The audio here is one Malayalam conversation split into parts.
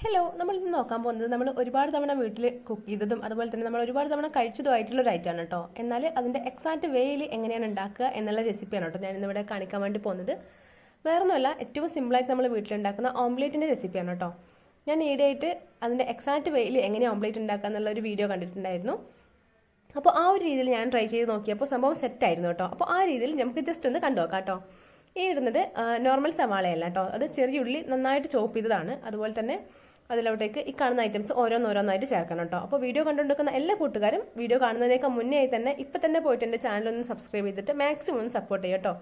ഹലോ, നമ്മൾ ഇന്ന് നോക്കാൻ പോകുന്നത് നമ്മൾ ഒരുപാട് തവണ വീട്ടിൽ കുക്ക് ചെയ്തതും അതുപോലെ തന്നെ നമ്മൾ ഒരുപാട് തവണ കഴിച്ചതുമായിട്ടുള്ള ഒരു ഐറ്റമാണ് കേട്ടോ. എന്നാൽ അതിൻ്റെ എക്സാക്റ്റ് വേയിൽ എങ്ങനെയാണ് ഉണ്ടാക്കുക എന്നുള്ള റെസിപ്പിയാണ് കേട്ടോ ഞാൻ ഇന്നിവിടെ കാണിക്കാൻ വേണ്ടി പോകുന്നത്. വേറൊന്നുമല്ല, ഏറ്റവും സിമ്പിളായിട്ട് നമ്മൾ വീട്ടിലുണ്ടാക്കുന്ന ഓംലേറ്റിൻ്റെ റെസിപ്പിയാണ് കേട്ടോ. ഞാൻ ഈയിടെയായിട്ട് അതിൻ്റെ എക്സാക്റ്റ് വേയിൽ എങ്ങനെ ഓംലേറ്റ് ഉണ്ടാക്കുക എന്നുള്ള ഒരു വീഡിയോ കണ്ടിട്ടുണ്ടായിരുന്നു. അപ്പോൾ ആ ഒരു രീതിയിൽ ഞാൻ ട്രൈ ചെയ്ത് നോക്കിയപ്പോൾ സംഭവം സെറ്റായിരുന്നു കേട്ടോ. അപ്പോൾ ആ രീതിയിൽ നമുക്ക് ജസ്റ്റ് ഒന്ന് കണ്ടു നോക്കാം കേട്ടോ. ഈ ഇടുന്നത് നോർമൽ സവാളയല്ല കേട്ടോ, അത് ചെറിയ ഉള്ളി നന്നായിട്ട് ചോപ്പ് ചെയ്തതാണ്. അതുപോലെ തന്നെ അതിലോട്ടേക്ക് ഈ കാണുന്ന ഐറ്റംസ് ഓരോന്നോരോന്നായിട്ട് ചേർക്കണം കേട്ടോ. അപ്പോൾ വീഡിയോ കണ്ടുകൊണ്ടിരിക്കുന്ന എല്ലാ കൂട്ടുകാരും വീഡിയോ കാണുന്നതിനേക്കാൾ മുന്നേ തന്നെ ഇപ്പം തന്നെ പോയിട്ട് എൻ്റെ ചാനലൊന്ന് സബ്സ്ക്രൈബ് ചെയ്തിട്ട് മാക്സിമം ഒന്ന് സപ്പോർട്ട് ചെയ്യും കേട്ടോ.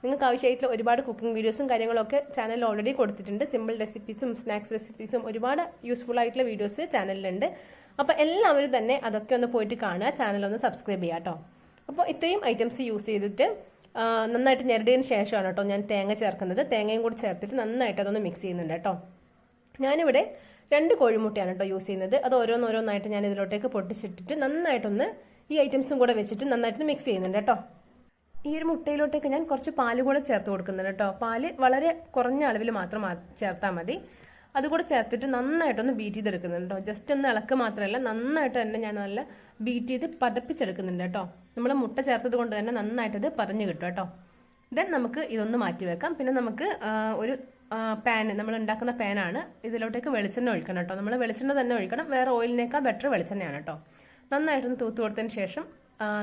നിങ്ങൾക്ക് ആവശ്യമായിട്ടുള്ള ഒരുപാട് കുക്കിംഗ് വീഡിയോസും കാര്യങ്ങളൊക്കെ ചാനലിൽ ഓൾറെഡി കൊടുത്തിട്ടുണ്ട്. സിമ്പിൾ റെസിപ്പീസും സ്നാക്സ് റെസിപ്പീസും ഒരുപാട് യൂസ്ഫുൾ ആയിട്ടുള്ള വീഡിയോസ് ചാനലിലുണ്ട്. അപ്പോൾ എല്ലാവരും തന്നെ അതൊക്കെ ഒന്ന് പോയിട്ട് കാണുക, ചാനലൊന്ന് സബ്സ്ക്രൈബ് ചെയ്യുക കേട്ടോ. അപ്പോൾ ഇത്രയും ഐറ്റംസ് യൂസ് ചെയ്തിട്ട് നന്നായിട്ട് ഞെരടിയതിന് ശേഷമാണ് കേട്ടോ ഞാൻ തേങ്ങ ചേർക്കുന്നത്. തേങ്ങയും കൂടി ചേർത്തിട്ട് നന്നായിട്ട് അതൊന്ന് മിക്സ് ചെയ്യുന്നുണ്ട് കേട്ടോ. ഞാനിവിടെ 2 കോഴിമുട്ടയാണ് കേട്ടോ യൂസ് ചെയ്യുന്നത്. അത് ഓരോന്നോരോന്നായിട്ട് ഞാൻ ഇതിലോട്ടേക്ക് പൊട്ടിച്ചിട്ടിട്ട് നന്നായിട്ടൊന്ന് ഈ ഐറ്റംസും കൂടെ വെച്ചിട്ട് നന്നായിട്ട് മിക്സ് ചെയ്യുന്നുണ്ട് കേട്ടോ. ഈ ഒരു മുട്ടയിലോട്ടേക്ക് ഞാൻ കുറച്ച് പാല് കൂടെ ചേർത്ത് കൊടുക്കുന്നുണ്ട് കേട്ടോ. പാല് വളരെ കുറഞ്ഞ അളവിൽ മാത്രം ചേർത്താൽ മതി. അതുകൂടെ ചേർത്തിട്ട് നന്നായിട്ടൊന്ന് ബീറ്റ് ചെയ്തെടുക്കുന്നുണ്ട് കേട്ടോ. ജസ്റ്റ് ഒന്ന് ഇളക്ക് മാത്രമല്ല, നന്നായിട്ട് തന്നെ ഞാൻ നല്ല ബീറ്റ് ചെയ്ത് പതപ്പിച്ചെടുക്കുന്നുണ്ട് കേട്ടോ. നമ്മൾ മുട്ട ചേർത്തത് കൊണ്ട് തന്നെ നന്നായിട്ടത് പതഞ്ഞ് കിട്ടും കേട്ടോ. ദെൻ നമുക്ക് ഇതൊന്ന് മാറ്റി വെക്കാം. പിന്നെ നമുക്ക് ഒരു പാൻ, നമ്മൾ ഉണ്ടാക്കുന്ന പാനാണ്, ഇതിലോട്ടേക്ക് വെളിച്ചെണ്ണ ഒഴിക്കണം കേട്ടോ. നമ്മൾ വെളിച്ചെണ്ണ തന്നെ ഒഴിക്കണം, വേറെ ഓയിലിനേക്കാൾ ബെറ്റർ വെളിച്ചെണ്ണയാണ് കേട്ടോ. നന്നായിട്ടൊന്ന് തൂത്ത് കൊടുത്തതിന് ശേഷം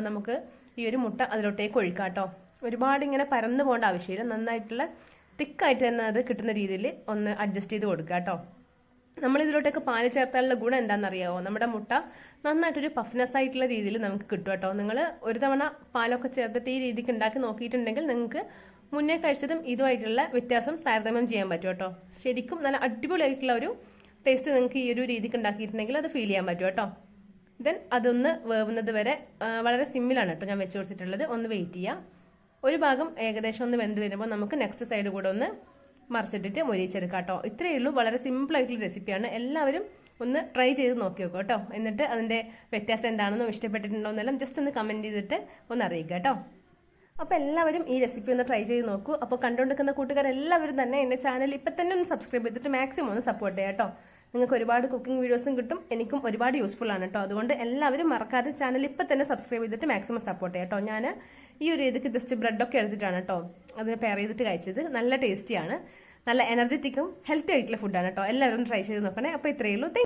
നമുക്ക് ഈ ഒരു മുട്ട അതിലോട്ടേക്ക് ഒഴിക്കാം കേട്ടോ. ഒരുപാട് ഇങ്ങനെ പരന്നു പോകേണ്ട ആവശ്യമില്ല, നന്നായിട്ടുള്ള തിക്കായിട്ട് തന്നെ അത് കിട്ടുന്ന രീതിയിൽ ഒന്ന് അഡ്ജസ്റ്റ് ചെയ്ത് കൊടുക്കുക കേട്ടോ. നമ്മൾ ഇതിലോട്ടേക്ക് പാല് ചേർത്താലുള്ള ഗുണം എന്താണെന്നറിയാമോ? നമ്മുടെ മുട്ട നന്നായിട്ടൊരു പഫ്നെസ് ആയിട്ടുള്ള രീതിയിൽ നമുക്ക് കിട്ടും കേട്ടോ. നിങ്ങൾ ഒരു തവണ പാലൊക്കെ ചേർത്തിട്ട് ഈ രീതിക്ക് ഉണ്ടാക്കി നോക്കിയിട്ടുണ്ടെങ്കിൽ നിങ്ങൾക്ക് മുന്നേ കഴിച്ചതും ഇതുമായിട്ടുള്ള വ്യത്യാസം താരതമ്യം ചെയ്യാൻ പറ്റും കേട്ടോ. ശരിക്കും നല്ല അടിപൊളിയായിട്ടുള്ള ഒരു ടേസ്റ്റ് നിങ്ങൾക്ക് ഈ ഒരു രീതിക്ക് ഉണ്ടാക്കിയിട്ടുണ്ടെങ്കിൽ അത് ഫീൽ ചെയ്യാൻ പറ്റും കേട്ടോ. ദെൻ അതൊന്ന് വേവുന്നത് വരെ വളരെ സിമ്പിളാണ് കേട്ടോ ഞാൻ വെച്ച് കൊടുത്തിട്ടുള്ളത്. ഒന്ന് വെയിറ്റ് ചെയ്യാം. ഒരു ഭാഗം ഏകദേശം ഒന്ന് വെന്ത് വരുമ്പോൾ നമുക്ക് നെക്സ്റ്റ് സൈഡ് കൂടെ ഒന്ന് മറിച്ചിട്ടിട്ട് മൊരിയിച്ചെടുക്കാം കേട്ടോ. ഇത്രയേ ഉള്ളൂ, വളരെ സിമ്പിൾ ആയിട്ടുള്ള റെസിപ്പിയാണ്. എല്ലാവരും ഒന്ന് ട്രൈ ചെയ്ത് നോക്കി നോക്കുക കേട്ടോ. എന്നിട്ട് അതിൻ്റെ വ്യത്യാസം എന്താണെന്നും ഇഷ്ടപ്പെട്ടിട്ടുണ്ടോ എന്നെല്ലാം ജസ്റ്റ് ഒന്ന് കമൻറ്റ് ചെയ്തിട്ട് ഒന്ന് അറിയിക്കുക കേട്ടോ. അപ്പോൾ എല്ലാവരും ഈ റെസിപ്പി ഒന്ന് ട്രൈ ചെയ്ത് നോക്കൂ. അപ്പോൾ കണ്ടുകൊണ്ടിരിക്കുന്ന കൂട്ടുകാരെല്ലാവരും തന്നെ എൻ്റെ ചാനൽ ഇപ്പം തന്നെ ഒന്ന് സബ്സ്ക്രൈബ് ചെയ്തിട്ട് മാക്സിമം ഒന്ന് സപ്പോർട്ട് ചെയ്യാം കേട്ടോ. നിങ്ങൾക്ക് ഒരുപാട് കുക്കിംഗ് വീഡിയോസും കിട്ടും, എനിക്കും ഒരുപാട് യൂസ്ഫുൾ ആണ് കേട്ടോ. അതുകൊണ്ട് എല്ലാവരും മറക്കാതെ ചാനൽ ഇപ്പം തന്നെ സബ്സ്ക്രൈബ് ചെയ്തിട്ട് മാക്സിമം സപ്പോർട്ട് ചെയ്യാം കേട്ടോ. ഞാൻ ഈ ഒരു രീതിക്ക് ജസ്റ്റ് ബ്രെഡൊക്കെ എടുത്തിട്ടാണ് കേട്ടോ അതിന് പെയർ ചെയ്തിട്ട് കഴിച്ചത്. നല്ല ടേസ്റ്റിയാണ്, നല്ല എനർജറ്റിക്കും ഹെൽത്തി ആയിട്ടുള്ള ഫുഡാണ് കേട്ടോ. എല്ലാവരും ട്രൈ ചെയ്ത് നോക്കണേ. അപ്പോൾ ഇത്രയേ ഉള്ളൂ.